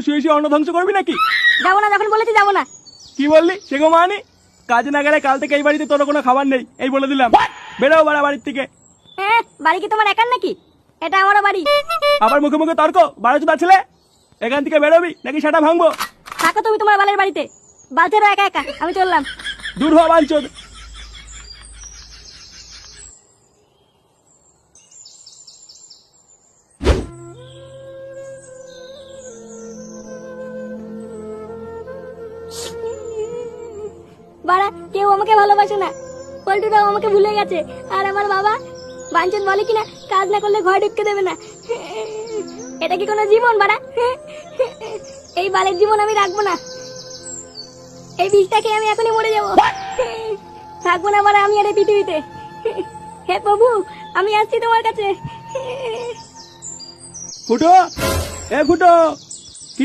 শুয়ে শুয়ে অন্ন ধ্বংস করবি নাকি? যাবো না, যখন বলেছি যাবো না। কি বললি সে গো মানি? কাজে না গেলে কাল থেকে এই বাড়িতে তোর কোনো খাবার নেই, এই বলে দিলাম। বেরো বাড়া বাড়ির থেকে। হ্যাঁ, বাড়ি কি তোমার একার নাকি? এটা আমারও বাড়ি। আবার মুখে মুখে তর্ক, বারোচোদা ছেলে। এখান থেকে বেরোবি নাকি সেটা ভাঙবো? থাকো তুমি তোমার বালের বাড়িতে, বালছেরও একা একা, আমি চললাম। দূর হওয়া বাঞ্চোদ। বাড়া, কেউ আমাকে ভালোবাসে না, পল্টুটাও আমাকে ভুলে গেছে। আর আমার বাবা বাঞ্চন বলে কিনা কাজ না করলে ঘরে ঢুকতে দেবে না। এটা কি কোনো জীবন বাড়া? এই বালের জীবন আমি রাখবো না। এই বিষটাকে আমি এখনই মরে যাবো। থাকবো না বাড়া আমি আর এই পৃথিবীতে। হে প্রভু, আমি আসছি তোমার কাছে। ফুটো, এ ফুটো।